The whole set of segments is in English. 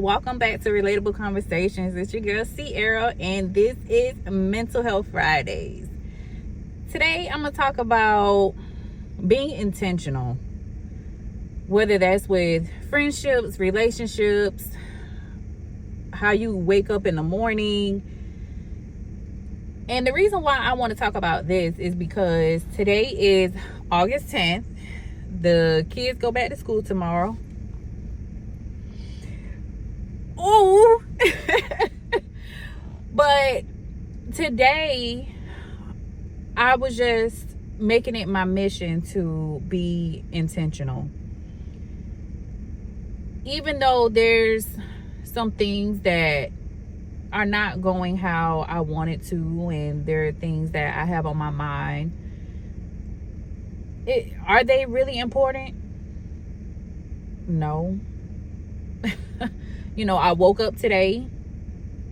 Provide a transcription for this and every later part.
welcome back to Relatable Conversations. It's your girl Sierra, and this is Mental Health Fridays. Today I'm going to talk about being intentional, whether that's with friendships, relationships, how you wake up in the morning. And the reason why I want to talk about this is because today is August 10th. The kids go back to school tomorrow. Ooh. But today I was just making it my mission to be intentional. Even though there's some things that are not going how I want it to, and there are things that I have on my mind, are they really important? No. I woke up today.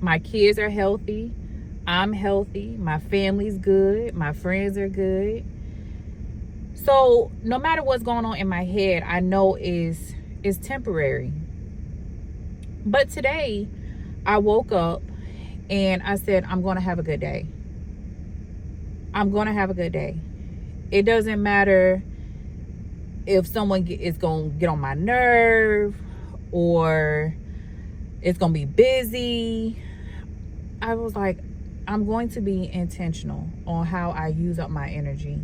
My kids are healthy. I'm healthy. My family's good. My friends are good. So no matter what's going on in my head, I know is temporary. But today I woke up and I said, I'm going to have a good day. I'm going to have a good day. It doesn't matter if someone is going to get on my nerve or it's going to be busy. I was like, I'm going to be intentional on how I use up my energy.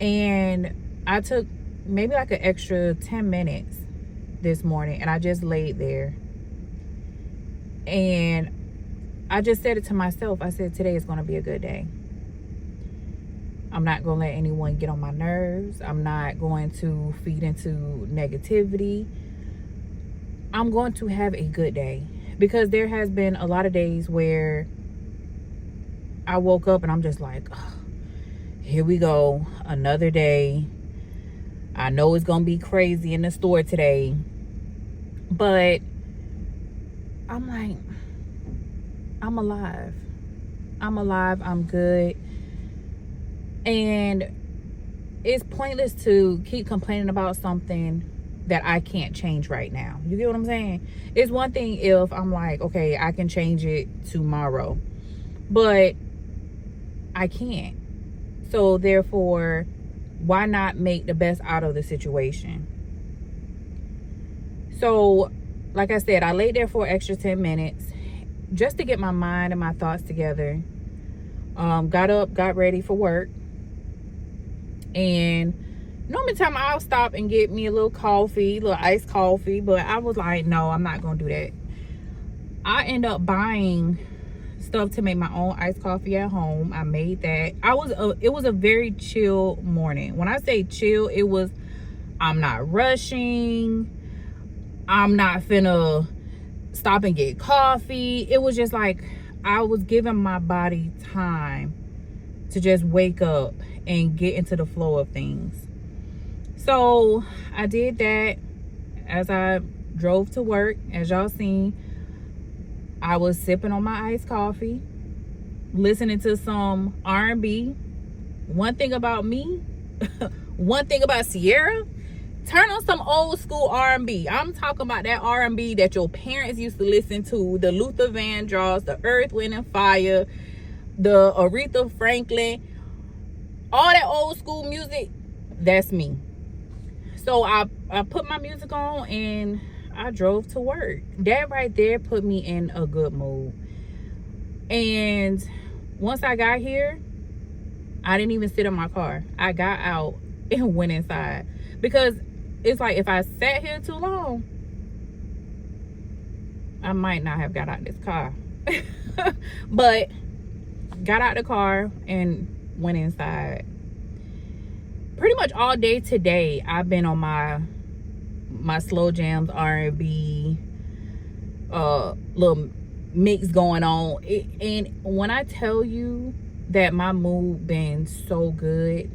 And I took maybe like an extra 10 minutes this morning, and I just laid there. And I just said it to myself. I said, today is going to be a good day. I'm not going to let anyone get on my nerves. I'm not going to feed into negativity. I'm going to have a good day, because there has been a lot of days where I woke up and I'm just like, oh, here we go, another day. I know it's going to be crazy in the store today, but I'm like, I'm alive. I'm alive. I'm good. And it's pointless to keep complaining about something that I can't change right now. You get what I'm saying? It's one thing if I'm like, okay, I can change it tomorrow, but I can't. So therefore, why not make the best out of the situation? So, like I said, I laid there for an extra 10 minutes just to get my mind and my thoughts together. Got up, got ready for work. And normally time I'll stop and get me a little coffee, a little iced coffee, but I was like, no, I'm not gonna do that. I end up buying stuff to make my own iced coffee at home. I made that. It was a very chill morning. When I say chill, it was, I'm not rushing. I'm not finna stop and get coffee. It was just like I was giving my body time to just wake up and get into the flow of things. So I did that. As I drove to work, as y'all seen, I was sipping on my iced coffee, listening to some R&B. One thing about me, one thing about Sierra, turn on some old school R&B. I'm talking about that R&B that your parents used to listen to, the Luther Vandross, the Earth, Wind and Fire, the Aretha Franklin, all that old school music. That's me. So I put my music on and I drove to work. That right there put me in a good mood. And once I got here, I didn't even sit in my car. I got out and went inside, because it's like if I sat here too long, I might not have got out this car. But got out the car and went inside. Pretty much all day today, I've been on my slow jams, R&B, little mix going on. And when I tell you that my mood been so good,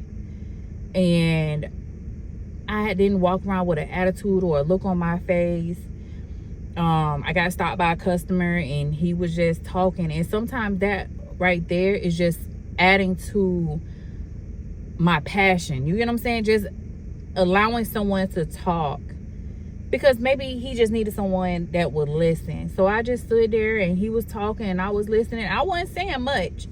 and I didn't walk around with an attitude or a look on my face. I got stopped by a customer and he was just talking, and sometimes that right there is just adding to my passion. You get what I'm saying? Just allowing someone to talk because maybe he just needed someone that would listen. So I just stood there and he was talking and I was listening. I wasn't saying much,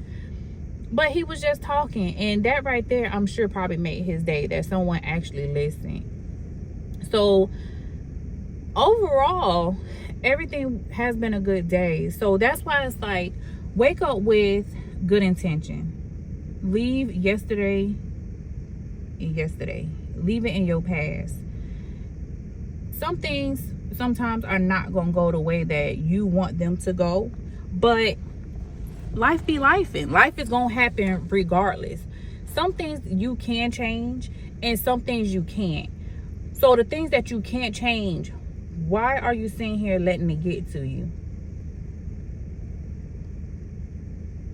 but he was just talking, and that right there, I'm sure, probably made his day, that someone actually listened. So overall, everything has been a good day. So that's why it's like, wake up with good intention. Leave yesterday. Leave it in your past. Some things sometimes are not going to go the way that you want them to go, but life be life, and life is going to happen regardless. Some things you can change and some things you can't. So the things that you can't change, why are you sitting here letting it get to you?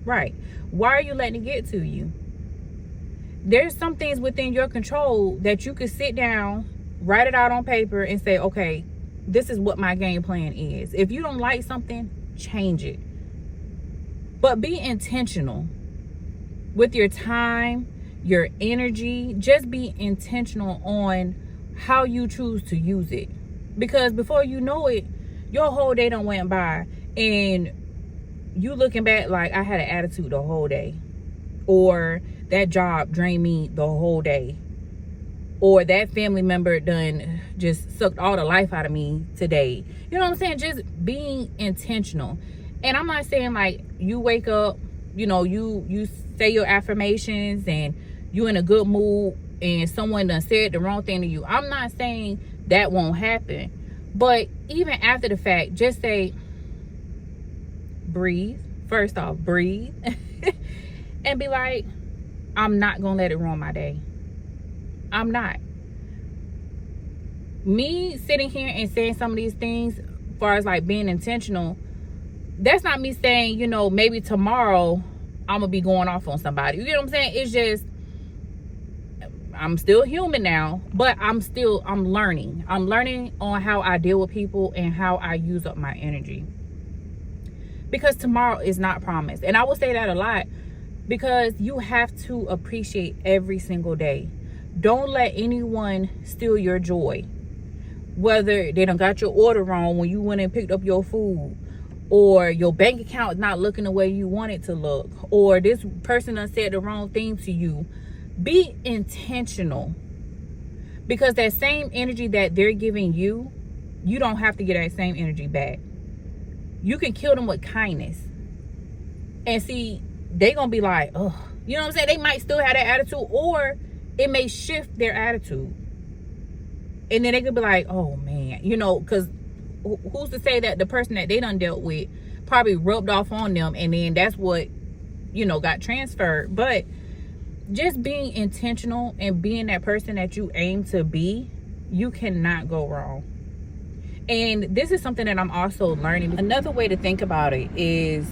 Right. Why are you letting it get to you? There's some things within your control that you could sit down, write it out on paper, and say, okay, this is what my game plan is. If you don't like something, change it. But be intentional with your time, your energy. Just be intentional on how you choose to use it. Because before you know it, your whole day done went by, and you looking back like, I had an attitude the whole day. Or that job drained me the whole day. Or that family member done just sucked all the life out of me today. You know what I'm saying? Just being intentional. And I'm not saying like you wake up, you say your affirmations and you in a good mood and someone done said the wrong thing to you. I'm not saying that won't happen. But even after the fact, just say, breathe. First off, breathe. And be like, I'm not going to let it ruin my day. I'm not. Me sitting here and saying some of these things, as far as like being intentional, that's not me saying, maybe tomorrow I'm going to be going off on somebody. You get what I'm saying? It's just, I'm still human now, but I'm learning. I'm learning on how I deal with people and how I use up my energy. Because tomorrow is not promised. And I will say that a lot, because you have to appreciate every single day. Don't let anyone steal your joy. Whether they done got your order wrong when you went and picked up your food, or your bank account is not looking the way you want it to look, or this person done said the wrong thing to you. Be intentional. Because that same energy that they're giving you, you don't have to get that same energy back. You can kill them with kindness. And see, they gonna be like, oh, you know what I'm saying? They might still have that attitude, or it may shift their attitude. And then they could be like, oh man, because who's to say that the person that they done dealt with probably rubbed off on them, and then that's what, got transferred. But just being intentional and being that person that you aim to be, you cannot go wrong. And this is something that I'm also learning. Another way to think about it is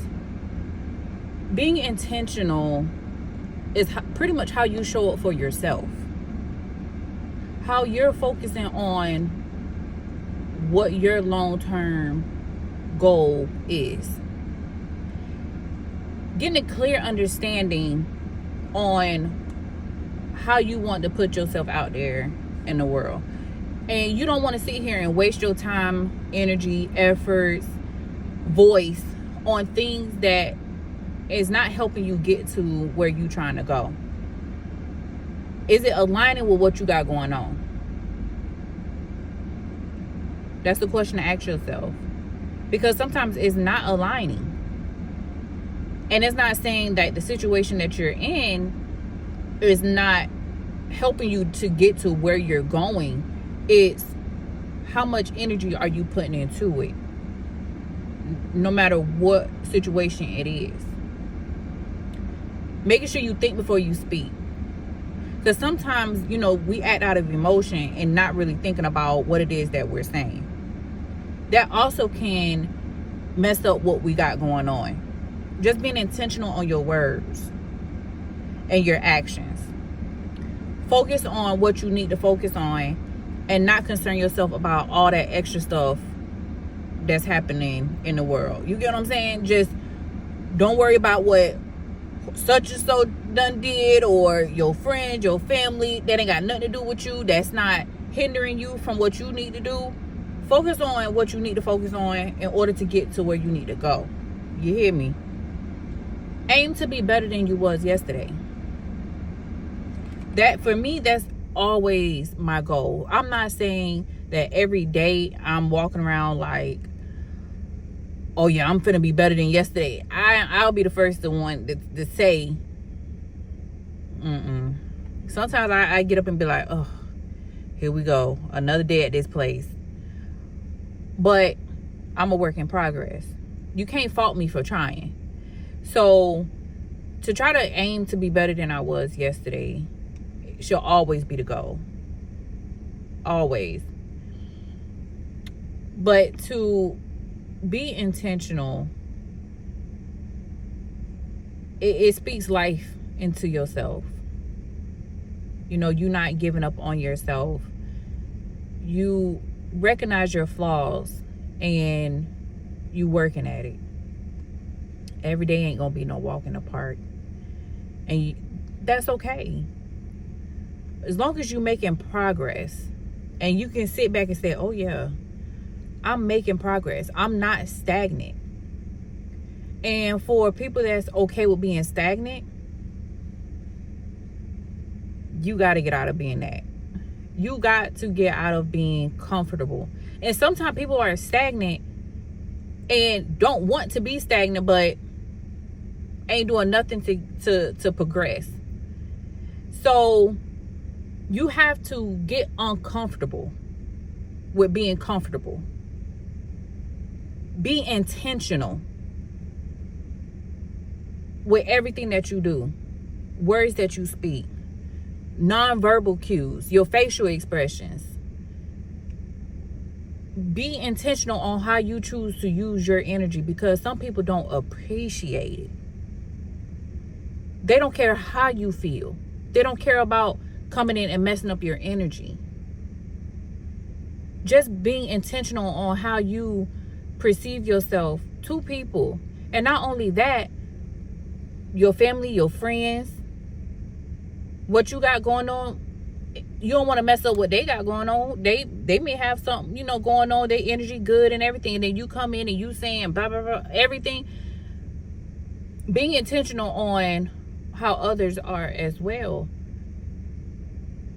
being intentional is pretty much how you show up for yourself. How you're focusing on what your long-term goal is. Getting a clear understanding on how you want to put yourself out there in the world. And you don't want to sit here and waste your time, energy, efforts, voice on things that is not helping you get to where you're trying to go. Is it aligning with what you got going on? That's the question to ask yourself. Because sometimes it's not aligning. And it's not saying that the situation that you're in is not helping you to get to where you're going. It's how much energy are you putting into it, no matter what situation it is. Making sure you think before you speak. Because sometimes, we act out of emotion and not really thinking about what it is that we're saying. That also can mess up what we got going on. Just being intentional on your words and your actions. Focus on what you need to focus on, and not concern yourself about all that extra stuff that's happening in the world. You get what I'm saying? Just don't worry about what such and so done did, or your friends, your family. That ain't got nothing to do with you. That's not hindering you from what you need to do. Focus on what you need to focus on in order to get to where you need to go. You hear me? Aim to be better than you was yesterday. That, for me, that's always my goal. I'm not saying that every day I'm walking around like, oh yeah, I'm finna be better than yesterday. I'll be the first one to say, Sometimes I get up and be like, oh, here we go, another day at this place. But I'm a work in progress. You can't fault me for trying. So to try to aim to be better than I was yesterday should always be the goal. Always. But to be intentional, it speaks life into yourself. You know, you're not giving up on yourself. You recognize your flaws and you working at it. Every day ain't gonna be no walk in the park, and that's okay. As long as you making progress and you can sit back and say, oh yeah, I'm making progress, I'm not stagnant. And for people that's okay with being stagnant, you got to get out of being that. You got to get out of being comfortable. And sometimes people are stagnant and don't want to be stagnant, but ain't doing nothing to progress. So you have to get uncomfortable with being comfortable. Be intentional with everything that you do, words that you speak, nonverbal cues, your facial expressions. Be intentional on how you choose to use your energy, because some people don't appreciate it. They don't care how you feel. They don't care about coming in and messing up your energy. Just being intentional on how you perceive yourself to people. And not only that, your family, your friends, what you got going on, you don't want to mess up what they got going on. They may have something, going on, their energy good and everything, and then you come in and you saying blah blah blah, everything. Being intentional on how others are as well,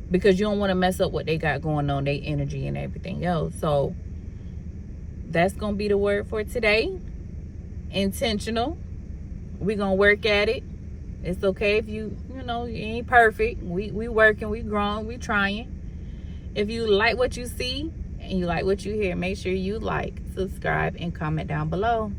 because you don't want to mess up what they got going on, their energy and everything else. So that's gonna be the word for today. Intentional. We're gonna work at it. It's okay if you ain't perfect. We working, we growing, we trying. If you like what you see and you like what you hear, make sure you like, subscribe, and comment down below.